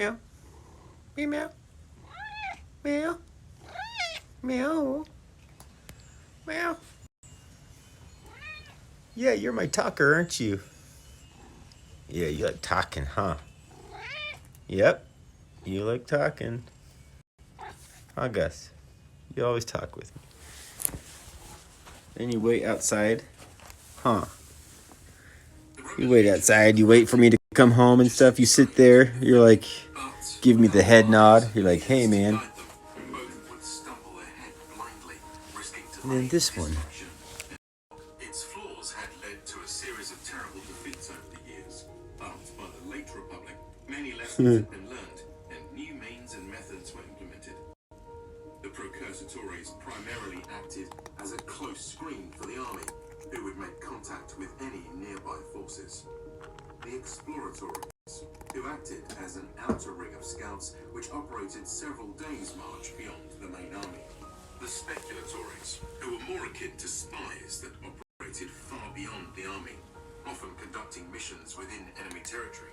Meow. Meow. Meow. Meow. Meow. Meow. Yeah, you're my talker, aren't you? Yeah, you like talking, huh? Yep. You like talking. Huh, Gus? You always talk with me. Then you wait outside. Huh? You wait outside. You wait for me to come home and stuff. You sit there. You're like, give me the head nod. You're like, hey, man. And then this one. Its flaws had led to a series of terrible defeats over the years. But by the late Republic, many lessons had been learned, and new means and methods were implemented. The Procursores primarily acted as a close screen for the army, who would make contact with any nearby forces. The Exploratores, who acted as an outer ring of scouts which operated several days' march beyond the main army. The Speculatores, who were more akin to spies that operated far beyond the army, often conducting missions within enemy territory.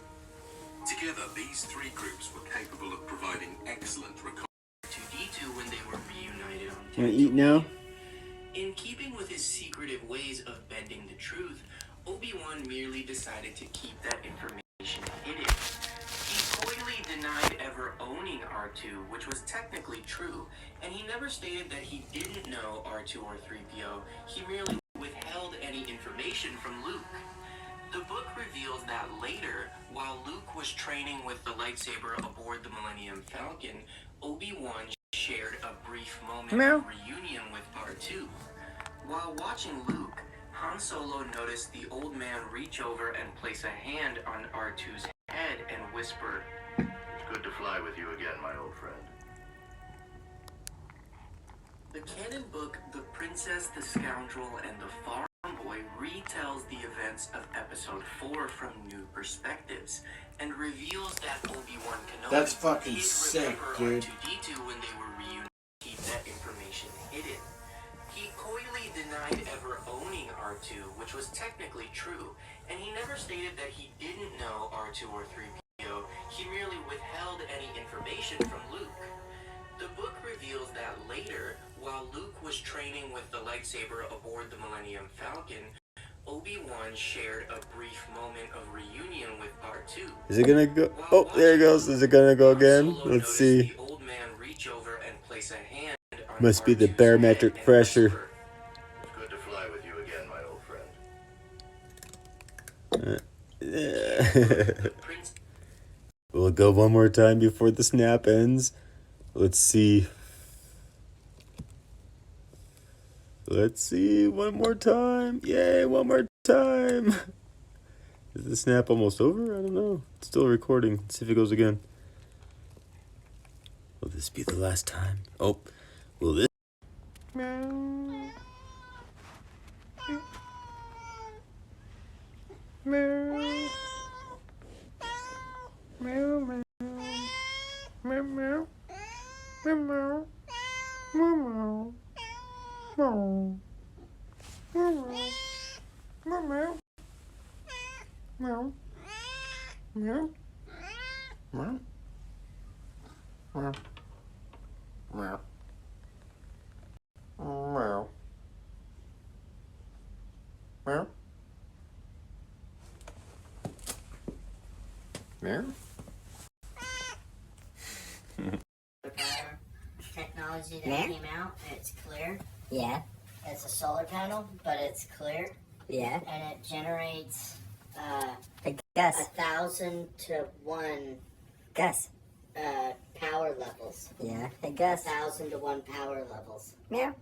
Together, these three groups were capable of providing excellent R2-D2 when they were reunited on You wanna eat now? In keeping with his secretive ways of bending the truth, Obi-Wan merely decided to keep that information hidden. He coyly denied ever owning R2, which was technically true, and he never stated that he didn't know R2 or 3PO. He merely withheld any information from Luke. The book reveals that later, while Luke was training with the lightsaber aboard the Millennium Falcon, Obi-Wan shared a brief moment of reunion with R2. While watching Luke, Han Solo noticed the old man reach over and place a hand on R2's head and whisper, "It's good to fly with you again, my old friend." The canon book, The Princess, the Scoundrel, and the Farm Boy retells the events of Episode 4 from new perspectives, and reveals that Obi-Wan Kenobi That's fucking did sick, remember dude. R2-D2 when they were reunited. Keep that information hidden. He coyly denied ever owning R2, which was technically true, and he never stated that he didn't know R2 or 3PO. He merely withheld any information from Luke. The book reveals that later, while Luke was training with the lightsaber aboard the Millennium Falcon, Obi-Wan shared a brief moment of reunion with R2. Is it gonna go? Oh, there it goes. Is it gonna go again? Let's see. The old man reach over and place a hand on Must be the R2's barometric head and pressure. whisper, It's good to fly with you again, my old friend. "The prince." We'll go one more time before the snap ends. Let's see. Let's see. One more time. Yay, one more time. Is the snap almost over? I don't know. It's still recording. Let's see if it goes again. Will this be the last time? Oh, will this? Meow. Meow. Meow, meow. Meow, meow. Meow, meow. Meow, meow. Meow, meow. Meow. Meow. Meow. Meow. Meow. Meow. Meow. Meow. Technology that came out, and it's clear. Yeah, It's a solar panel, but it's clear, yeah. and it generates Hey, Gus, 1,000 to 1 Gus. power levels. Yeah, hey, Gus. 1,000 to 1 power levels Meow.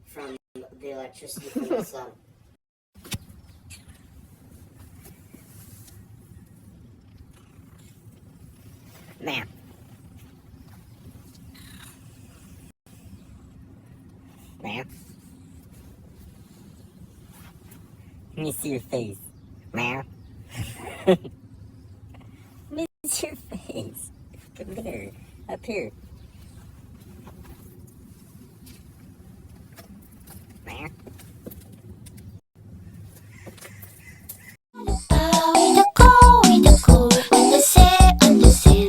from the electricity from the sun. Meow. Meow. Let me see your face. Meow. Let me see your face. Come here. Up here. Meow. Undersea, undersea,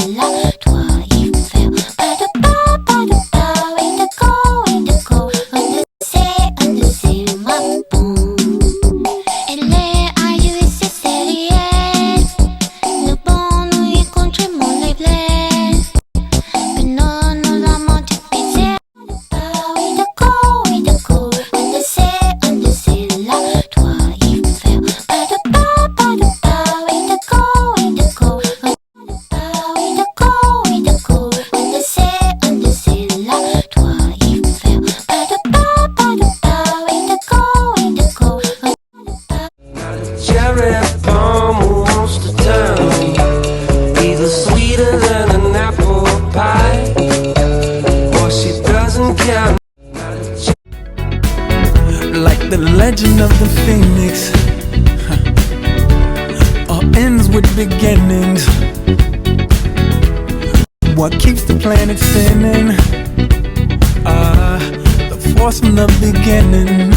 mechanics. All ends with beginnings. What keeps the planet spinning? The force from the beginning.